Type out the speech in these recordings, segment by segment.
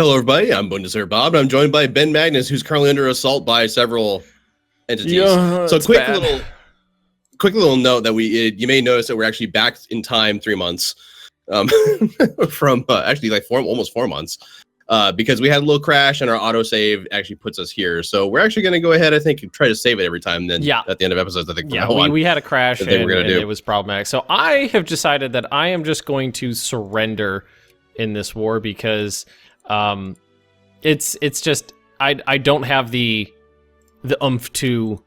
Hello, everybody. I'm Bundeswehr Bob, and I'm joined by Ben Magnus, who's currently under assault by several entities. Yeah, so, quick bad. little note that you may notice that we're actually back in time 3 months, from actually like almost 4 months, because we had a little crash and our autosave actually puts us here. So we're actually going to go ahead, I think, and try to save it every time. Then at the end of episodes, I think we had a crash and it was problematic. So I have decided that I am just going to surrender in this war because it's just I don't have the oomph to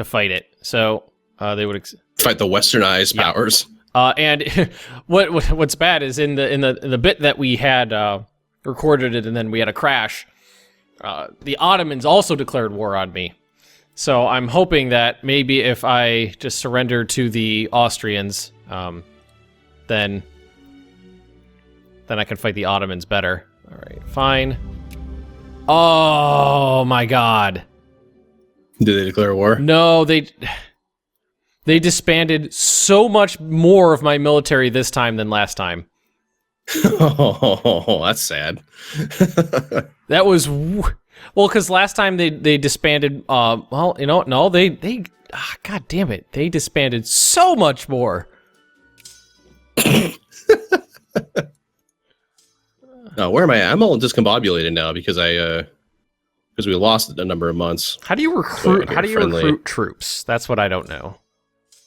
fight it. So they would fight the westernized powers. And what's bad is in the bit that we had recorded it and then we had a crash. The Ottomans also declared war on me. So I'm hoping that maybe if I just surrender to the Austrians, then I can fight the Ottomans better. All right, fine. Oh my God! Did they declare war? No, they disbanded so much more of my military this time than last time. Oh, that's sad. That was because last time they disbanded. God damn it, they disbanded so much more. Where am I at? I'm all discombobulated now because we lost a number of months. How do you recruit? How do you recruit troops? That's what I don't know.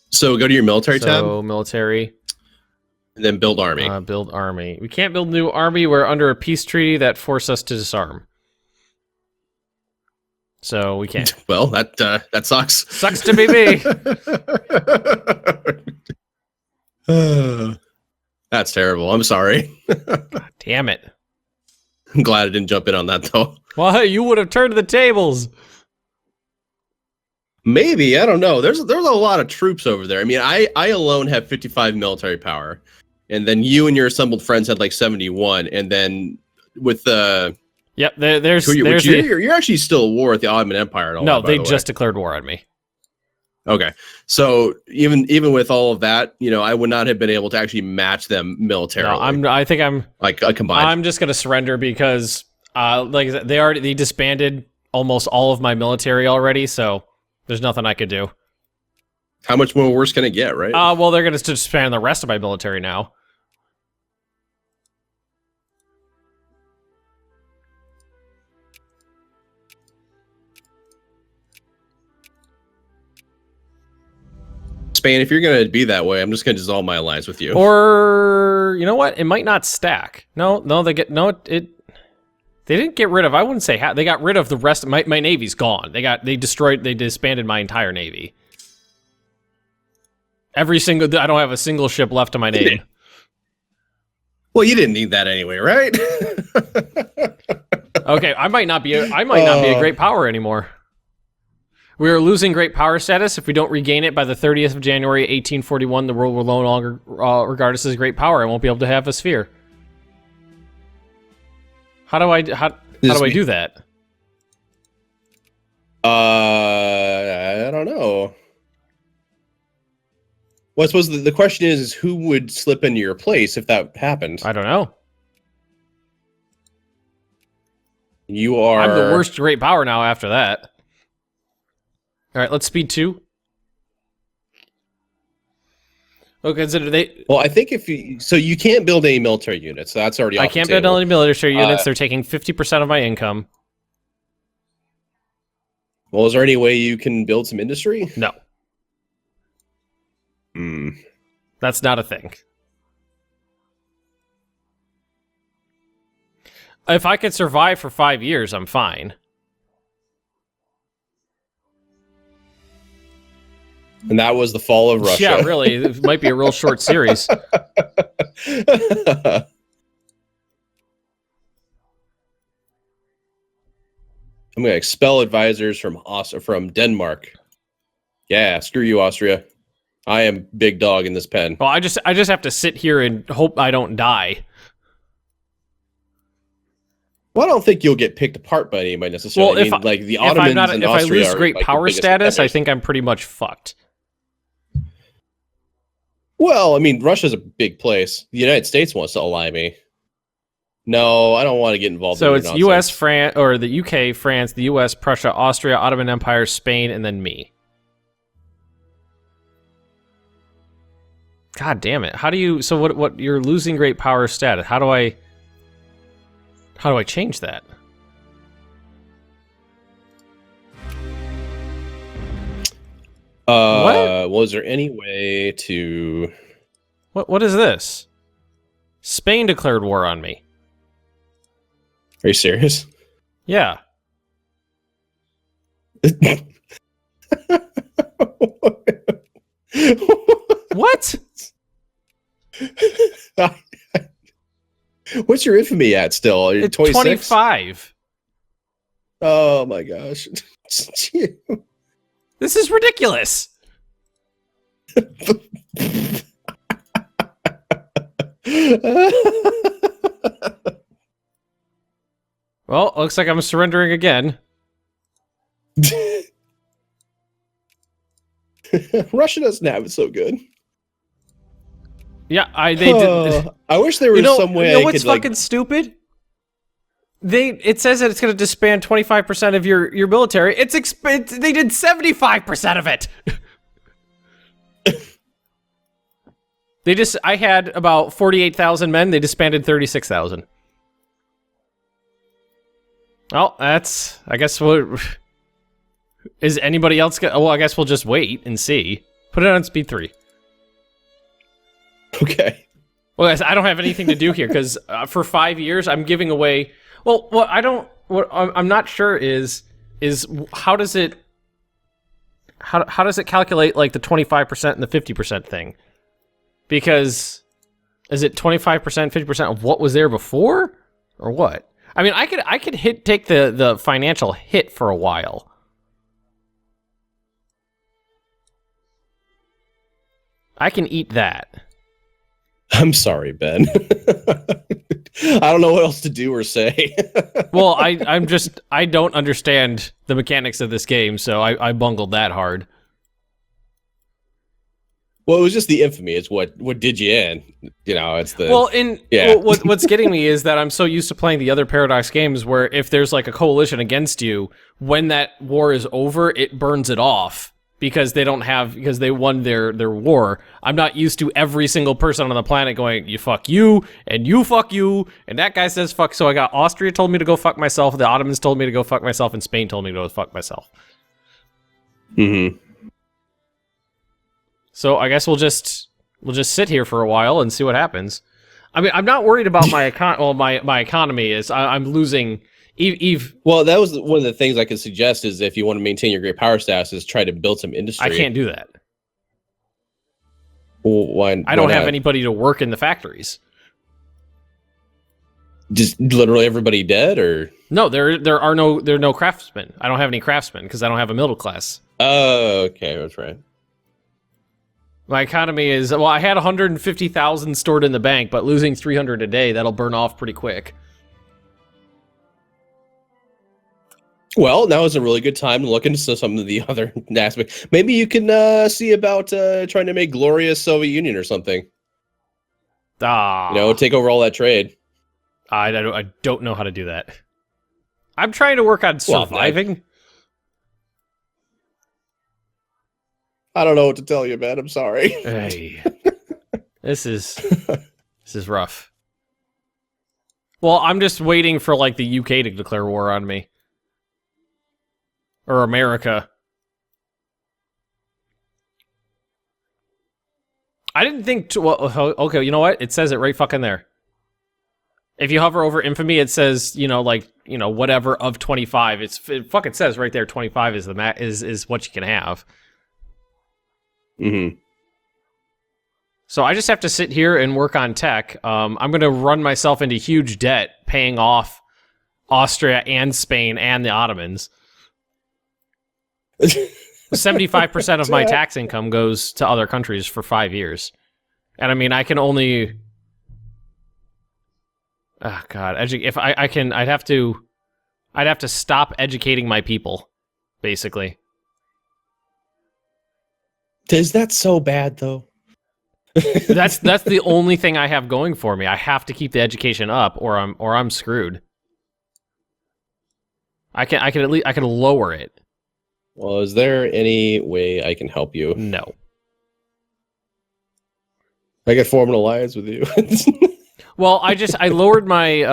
So go to your military tab. So military. And then build army. Build army. We can't build new army. We're under a peace treaty that forced us to disarm. So we can't. Well, that sucks. Sucks to be me. That's terrible. I'm sorry. God damn it. I'm glad I didn't jump in on that, though. Well, you would have turned the tables. Maybe. I don't know. There's a lot of troops over there. I mean, I alone have 55 military power. And then you and your assembled friends had like 71. And then with the... Yep, there's you're actually still at war with the Ottoman Empire. And all no, that, they just declared war on me. Okay, so even with all of that, I would not have been able to actually match them militarily. No, I think I'm like a combined. I'm just gonna surrender because like I said, they disbanded almost all of my military already, so there's nothing I could do. How much more worse can it get, right? Well, they're gonna disband the rest of my military now. Spain, if you're going to be that way, I'm just going to dissolve my alliance with you. Or, you know what? It might not stack. They didn't get rid of, I wouldn't say they got rid of the rest of my navy's gone. They disbanded my entire navy. I don't have a single ship left to my name. Well, you didn't need that anyway, right? Okay, I might not be a great power anymore. We are losing great power status. If we don't regain it by the 30th of January, 1841, the world will no longer regard us as great power. I won't be able to have a sphere. How do I do that? I don't know. Well, I suppose the question is who would slip into your place if that happened? I don't know. You are... I'm the worst great power now after that. All right, let's speed 2. Well, consider they... Well, I think you can't build any military units, so that's already off the table. I can't build any military units. They're taking 50% of my income. Well, is there any way you can build some industry? No. That's not a thing. If I could survive for 5 years, I'm fine. And that was the fall of Russia. Yeah, really. It might be a real short series. I'm going to expel advisors from Denmark. Yeah, screw you, Austria. I am big dog in this pen. Well, I just have to sit here and hope I don't die. Well, I don't think you'll get picked apart by anybody necessarily. Well, the Ottomans and Austria if I lose great power status, I think I'm pretty much fucked. Well, I mean, Russia's a big place. The United States wants to ally me. No, I don't want to get involved. So in it's nonsense. U.S., France, or the U.K., France, the U.S., Prussia, Austria, Ottoman Empire, Spain, and then me. God damn it! How do you? So what? You're losing great power status. How do I change that? What? Was there any way to? What is this? Spain declared war on me. Are you serious? Yeah. What? What's your infamy at still? You're It's 26? 25. Oh my gosh. This is ridiculous. Well, looks like I'm surrendering again. Russia doesn't have it so good. Yeah, they did. I wish there was some way. You know what's fucking stupid? It says that it's going to disband 25% of your military. They did 75% of it. I had about 48,000 men. They disbanded 36,000. Well, I guess is anybody else well, I guess we'll just wait and see. Put it on speed 3. Okay. Well, guys, I don't have anything to do here because for 5 years I'm giving away. Well, what I'm not sure is how does it calculate like the 25% and the 50% thing? Because is it 25%, 50% of what was there before, or what? I mean, I could take the financial hit for a while. I can eat that. I'm sorry, Ben. I don't know what else to do or say. Well, I don't understand the mechanics of this game, so I bungled that hard. Well, it was just the infamy. It's what did you in. You know, it's the... Well, yeah. What's getting me is that I'm so used to playing the other Paradox games where if there's like a coalition against you, when that war is over, it burns it off because they won their war. I'm not used to every single person on the planet going, you fuck you, and that guy says fuck. So I got Austria told me to go fuck myself, the Ottomans told me to go fuck myself, and Spain told me to go fuck myself. Mm-hmm. So I guess we'll just sit here for a while and see what happens. I mean, I'm not worried about my my economy is I'm losing. Well, that was one of the things I could suggest is if you want to maintain your great power status is try to build some industry. I can't do that. Well, why I don't not? have anybody to work in the factories. Just literally everybody dead, or no? There are no craftsmen. I don't have any craftsmen because I don't have a middle class. Oh, okay, that's right. My economy is, well, I had 150,000 stored in the bank, but losing 300 a day, that'll burn off pretty quick. Well, now is a really good time to look into some of the other aspects. Maybe you can see about trying to make glorious Soviet Union or something. Take over all that trade. I don't know how to do that. I'm trying to work on surviving. I don't know what to tell you, man. I'm sorry. Hey. This is rough. Well, I'm just waiting for like the UK to declare war on me. Or America. I didn't think okay, you know what? It says it right fucking there. If you hover over infamy, it says, whatever of 25. It fucking says right there 25 is is what you can have. Mm-hmm. So I just have to sit here and work on tech. I'm going to run myself into huge debt paying off Austria and Spain and the Ottomans. 75% of my tax income goes to other countries for 5 years. And I mean, I can only... Oh, God. I'd have to stop educating my people, basically. Is that so bad, though? That's the only thing I have going for me. I have to keep the education up, or I'm screwed. I can lower it. Well, is there any way I can help you? No. I can form an alliance with you. Well, I lowered my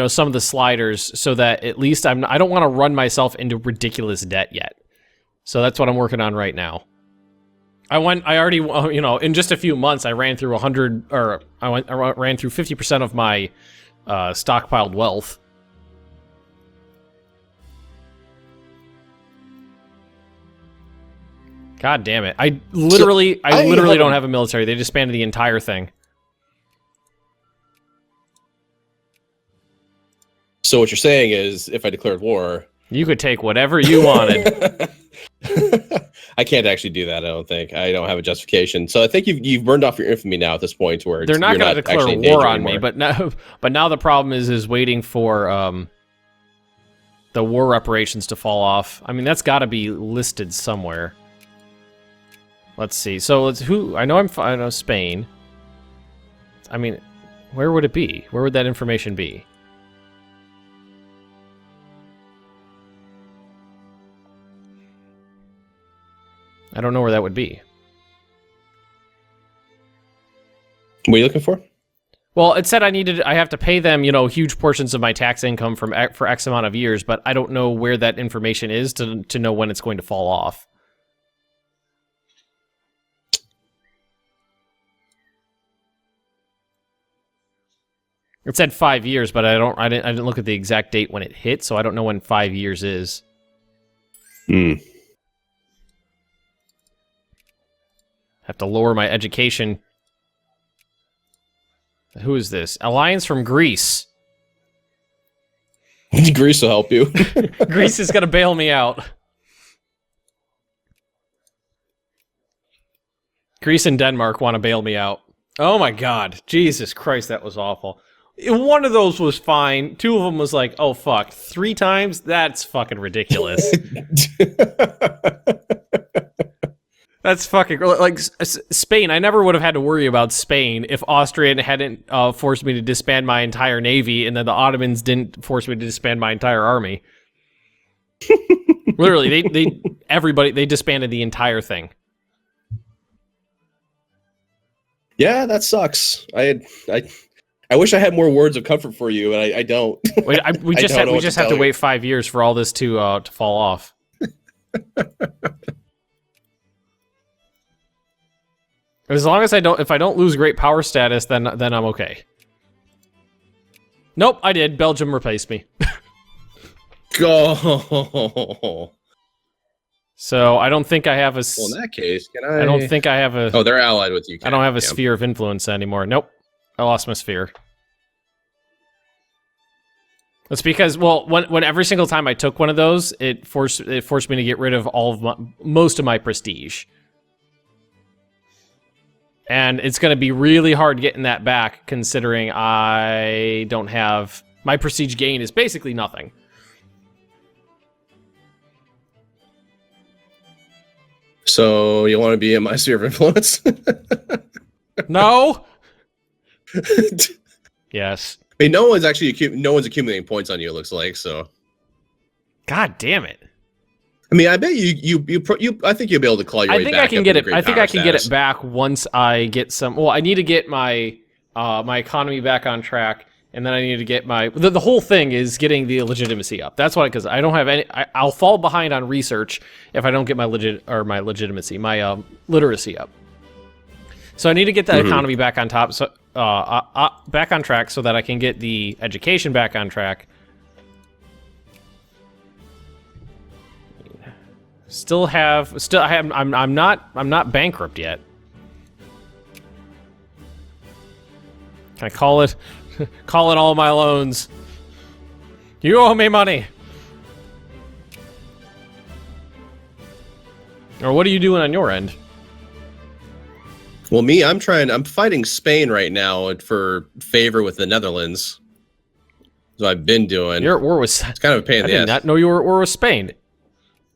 some of the sliders so that at least I don't want to run myself into ridiculous debt yet. So that's what I'm working on right now. I already in just a few months I ran through 100 or I ran through 50% of my stockpiled wealth. God damn it. I literally don't have a military. They disbanded the entire thing. So what you're saying is, if I declared war, you could take whatever you wanted. I can't actually do that. I don't think. I don't have a justification. So I think you've burned off your infamy now at this point, where they're not going to declare war on me. But now the problem is waiting for the war reparations to fall off. I mean, that's got to be listed somewhere. Let's see. So I know Spain. I mean, where would it be? Where would that information be? I don't know where that would be. What are you looking for? Well, it said I have to pay them, huge portions of my tax income for X amount of years, but I don't know where that information is to know when it's going to fall off. It said 5 years, but I didn't look at the exact date when it hit, so I don't know when 5 years is. Have to lower my education. Who is this? Alliance from Greece. Greece will help you. Greece is gonna bail me out. Greece and Denmark want to bail me out. Oh my god. Jesus Christ, that was awful. One of those was fine. Two of them was like, oh fuck. 3 times? That's fucking ridiculous. That's fucking... Like, Spain, I never would have had to worry about Spain if Austria hadn't forced me to disband my entire navy, and then the Ottomans didn't force me to disband my entire army. Literally, they disbanded the entire thing. Yeah, that sucks. I wish I had more words of comfort for you, and I don't. We just have to wait 5 years for all this to fall off. As long as if I don't lose great power status, then I'm okay. Nope, I did. Belgium replaced me. Go. So I don't think I have a. Well, in that case, can I? I don't think I have a. Oh, they're allied with you. I don't have a sphere of influence anymore. Nope, I lost my sphere. That's because, well, when every single time I took one of those, it forced me to get rid of most of my prestige. And it's going to be really hard getting that back, considering I don't have... My prestige gain is basically nothing. So, you want to be in my sphere of influence? No! Yes. I mean, no one's accumulating points on you, it looks like, so... God damn it. I mean, I bet you I think you'll be able to claw your way back. I think I can get it back once I get some. Well, I need to get my my economy back on track, and then I need to get my the whole thing is getting the legitimacy up. That's why, because I don't have any. I'll fall behind on research if I don't get my legitimacy, my literacy up. So I need to get the economy back on top, so back on track, so that I can get the education back on track. I'm not bankrupt yet. Can I call it all my loans? You owe me money. Or what are you doing on your end? Well, I'm fighting Spain right now for favor with the Netherlands. So I've been doing. You're at war with... It's kind of a pain in the ass. I did not know you were at war with Spain.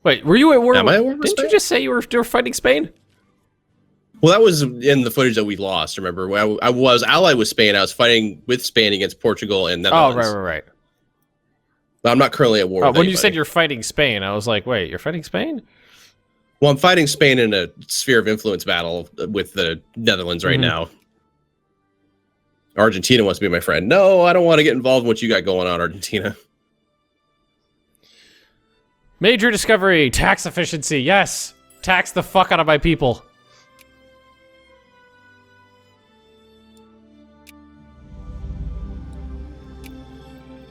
Wait, were you at war? Am I at war with Spain? Didn't you just say you were fighting Spain? Well, that was in the footage that we lost. Remember, when I was allied with Spain. I was fighting with Spain against Portugal and Netherlands. Oh, right. But I'm not currently at war. With when anybody. you said you're fighting Spain, I was like, wait, you're fighting Spain? Well, I'm fighting Spain in a sphere of influence battle with the Netherlands right now. Argentina wants to be my friend. No, I don't want to get involved in what you got going on, Argentina. Major discovery, tax efficiency. Yes, tax the fuck out of my people.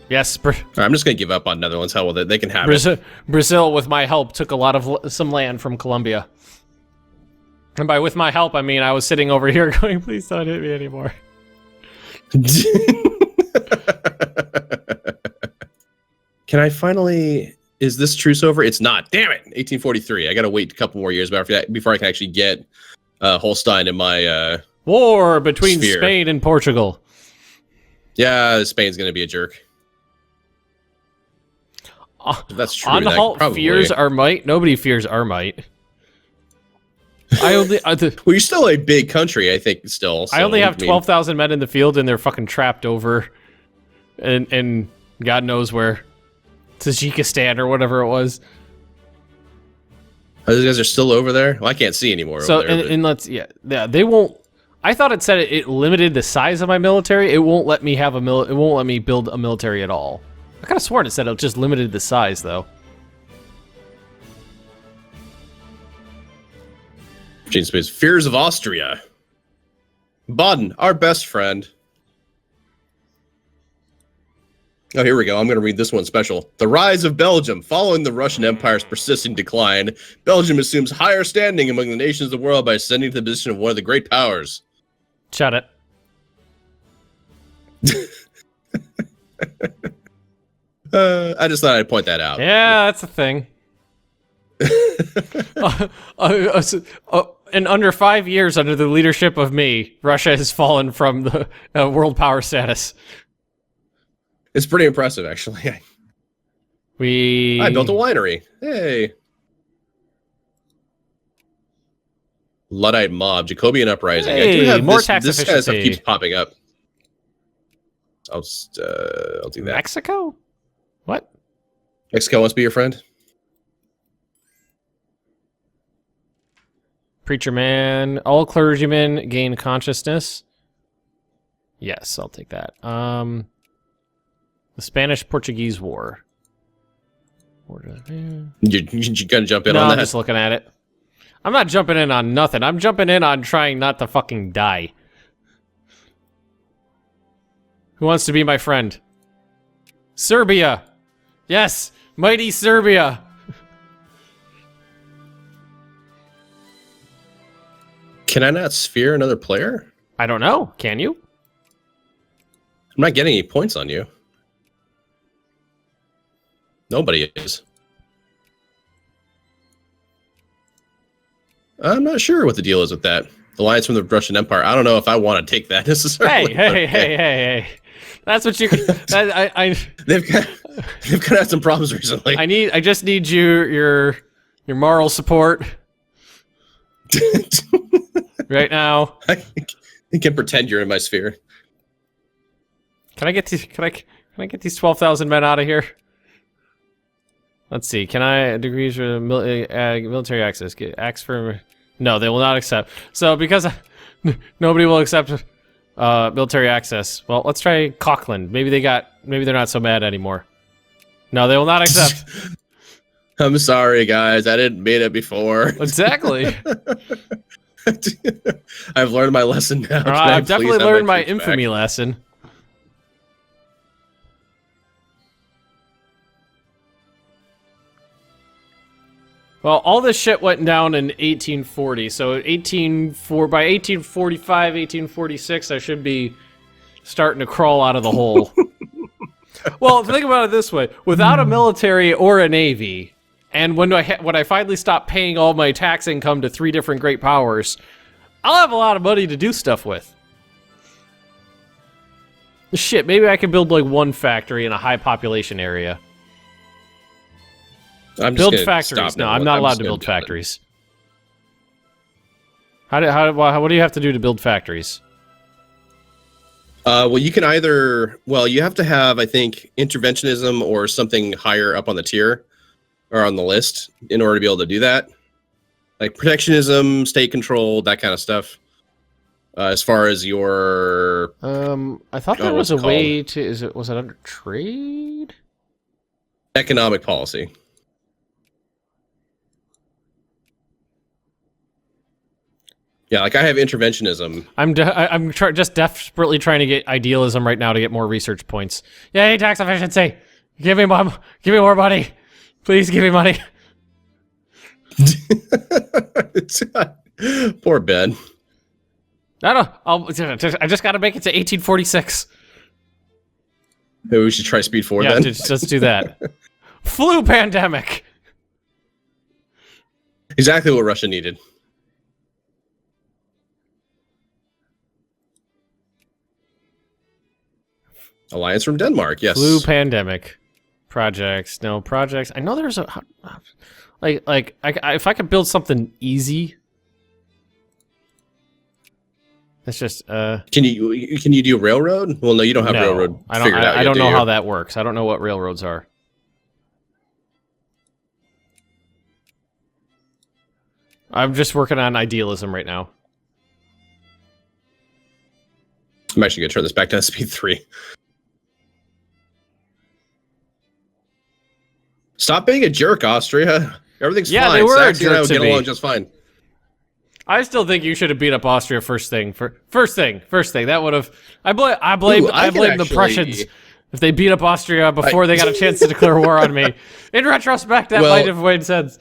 Yes, I'm just gonna give up on Netherlands. Hell with it. They can have it. Brazil, with my help, took a lot of some land from Colombia. And by with my help, I mean I was sitting over here going, "Please don't hit me anymore." Can I finally? Is this truce over? It's not. Damn it! 1843. I gotta wait a couple more years before I can actually get Holstein in my war between sphere. Spain and Portugal. Yeah, Spain's gonna be a jerk. That's true. Anhalt fears our might. Nobody fears our might. Well, you're still a big country, I think. Still, so, I only have 12,000 men in the field, and they're fucking trapped over, and God knows where, Tajikistan or whatever it was. Oh, those guys are still over there. Well, I can't see anymore. So, over there, and they won't. I thought it said it limited the size of my military. It won't let me have it won't let me build a military at all. I could have sworn it said it just limited the size, though. Gene Space. Fears of Austria. Baden, our best friend. Oh, here we go. I'm going to read this one special. The rise of Belgium. Following the Russian Empire's persisting decline, Belgium assumes higher standing among the nations of the world by ascending to the position of one of the great powers. Shut it. I just thought I'd point that out. Yeah, that's a thing. In under 5 years, under the leadership of me, Russia has fallen from the world power status. It's pretty impressive, actually. I built a winery. Hey. Luddite mob, Jacobean uprising. Hey, I do have more tax this kind of stuff efficiency. keeps popping up. I'll do that. Mexico? What? Mexico wants to be your friend? Preacher man. All clergymen gain consciousness. Yes, I'll take that. The Spanish-Portuguese War. You gonna jump in No, on that? I'm just looking at it. I'm not jumping in on nothing. I'm jumping in on trying not to fucking die. Who wants to be my friend? Serbia. Yes, mighty Serbia. Can I not sphere another player? I don't know. Can you? I'm not getting any points on you. Nobody is. I'm not sure what the deal is with that. Alliance from the Russian Empire. I don't know if I want to take that necessarily. Hey. That's what you. They've kind of had some problems recently. I just need your moral support right now. I can pretend you're in my sphere. Can I get these? Can I get these 12,000 men out of here? Let's see. Can I degrees for military access? Get axe for? No, they will not accept. So because nobody will accept military access. Well, let's try Cochland. Maybe they're not so mad anymore. No, they will not accept. I'm sorry, guys. I didn't mean it before. Exactly. I've learned my lesson now. I've definitely learned my infamy lesson. Well, all this shit went down in 1840, so by 1845, 1846, I should be starting to crawl out of the hole. Well, think about it this way. Without a military or a navy, and when I finally stop paying all my tax income to 3 different great powers, I'll have a lot of money to do stuff with. Shit, maybe I can build like 1 factory in a high population area. I'm build factories. No, I'm not allowed to build factories. What do you have to do to build factories? Well, you can you have to have, I think, interventionism or something higher up on the tier or on the list in order to be able to do that. Like protectionism, state control, that kind of stuff. As far as your... I thought there was a way to... Was it under trade? Economic policy. Yeah, like I have interventionism. I'm just desperately trying to get idealism right now to get more research points. Yay, tax efficiency! Give me more money! Please give me money! Poor Ben. I just gotta make it to 1846. Maybe we should try speed 4 then? Yeah, let's do that. Flu pandemic! Exactly what Russia needed. Alliance from Denmark, yes. Flu pandemic. Projects. No, projects. I know there's a... if I could build something easy... It's just... Can you do railroad? Well, no, you don't have railroad figured out yet, I don't know how that works. I don't know what railroads are. I'm just working on idealism right now. I'm actually going to turn this back down to speed 3. Stop being a jerk, Austria. Everything's fine. They were Saxony and I will get along just fine. I still think you should have beat up Austria first thing. First thing. That would have... I blame the Prussians if they beat up Austria before they got a chance to declare war on me. In retrospect, that might have made sense.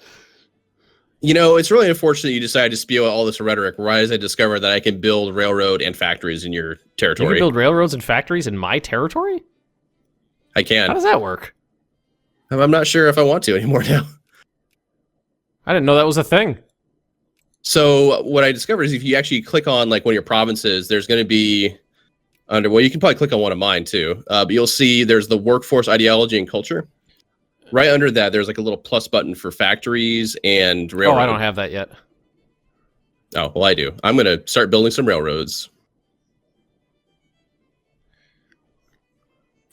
You know, it's really unfortunate you decided to spew out all this rhetoric right as I discovered that I can build railroad and factories in your territory. You can build railroads and factories in my territory? I can. How does that work? I'm not sure if I want to anymore now. I didn't know that was a thing. So what I discovered is if you actually click on like one of your provinces, there's going to be under, well, you can probably click on one of mine too, but you'll see there's the workforce ideology and culture. Right under that, there's like a little plus button for factories and railroad. Oh, I don't have that yet. Oh, well, I do. I'm going to start building some railroads.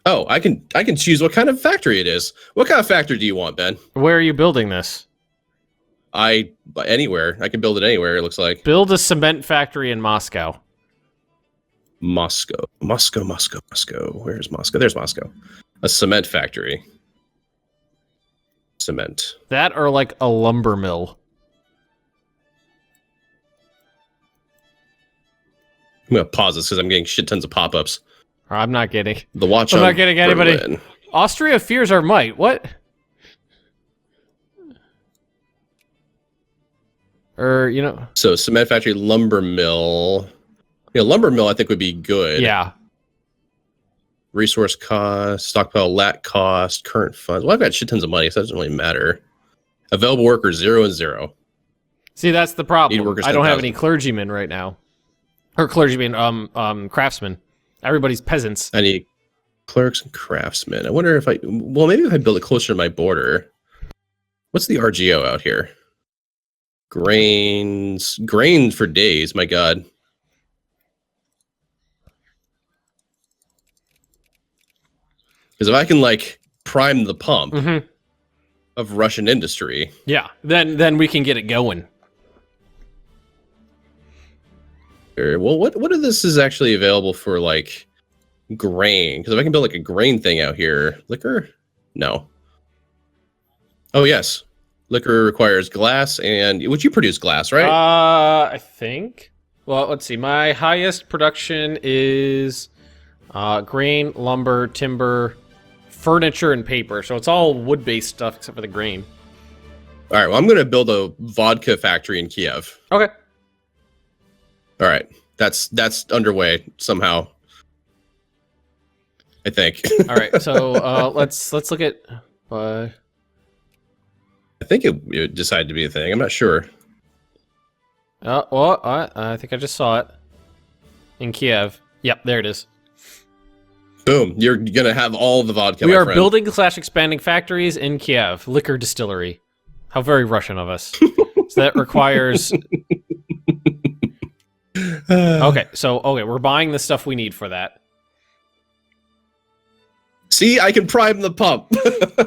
Oh, I can choose what kind of factory it is. What kind of factory do you want, Ben? Where are you building this? Anywhere. I can build it anywhere, it looks like. Build a cement factory in Moscow. Moscow. Where's Moscow? There's Moscow. A cement factory. Cement. That or like a lumber mill. I'm going to pause this because I'm getting shit tons of pop-ups. I'm not getting. The watch I'm on not getting anybody. Berlin. Austria fears our might. What? So cement factory, lumber mill. Yeah, lumber mill I think would be good. Yeah. Resource cost, stockpile lat cost, current funds. Well, I've got shit tons of money, so that doesn't really matter. Available workers 0 and 0. See, that's the problem. I don't have 10,000. any clergymen right now. Or clergymen, craftsmen. Everybody's peasants. I need clerks and craftsmen. I wonder if maybe if I build it closer to my border. What's the RGO out here? Grain for days, my God. Because if I can like prime the pump of Russian industry, yeah, then we can get it going. Well, what of this is actually available for like grain? Because if I can build like a grain thing out here, liquor? No. Oh yes, liquor requires glass, and would you produce glass, right? I think. Well, let's see. My highest production is grain, lumber, timber, furniture, and paper. So it's all wood-based stuff except for the grain. All right. Well, I'm going to build a vodka factory in Kiev. Okay. All right. That's underway somehow. I think. All right. So let's look at. I think it decided to be a thing. I'm not sure. Well, I think I just saw it in Kiev. Yep, there it is. Boom! You're gonna have all the vodka. We my are friend. building / expanding factories in Kiev. Liquor distillery. How very Russian of us. So that requires Okay, so we're buying the stuff we need for that. See, I can prime the pump.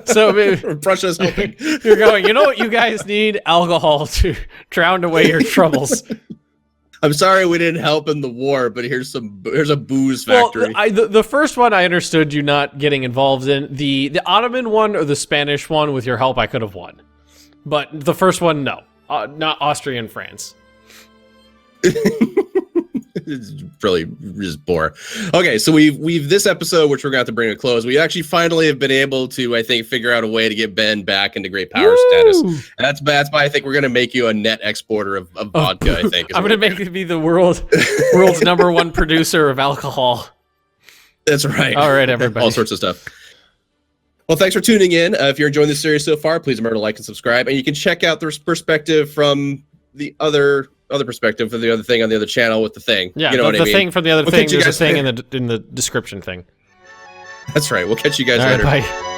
So maybe Prussia's helping. you're going, you know what you guys need? Alcohol to drown away your troubles. I'm sorry we didn't help in the war, but here's a booze factory. Well, the first one I understood you not getting involved in. The Ottoman one or the Spanish one, with your help, I could have won. But the first one, no. Not Austria and France. It's really just bore. Okay, so we've this episode, which we're going to have to bring to a close. We actually finally have been able to, I think, figure out a way to get Ben back into great power status. And that's why I think we're going to make you a net exporter of vodka. I think I'm going to make you be the world's #1 producer of alcohol. That's right. All right, everybody. All sorts of stuff. Well, thanks for tuning in. If you're enjoying this series so far, please remember to like and subscribe. And you can check out the perspective from the other perspective for the other thing on the other channel with the thing. Yeah, you know what I mean? The thing from the other thing. There's a thing in the description thing. That's right. We'll catch you guys All later. right, bye.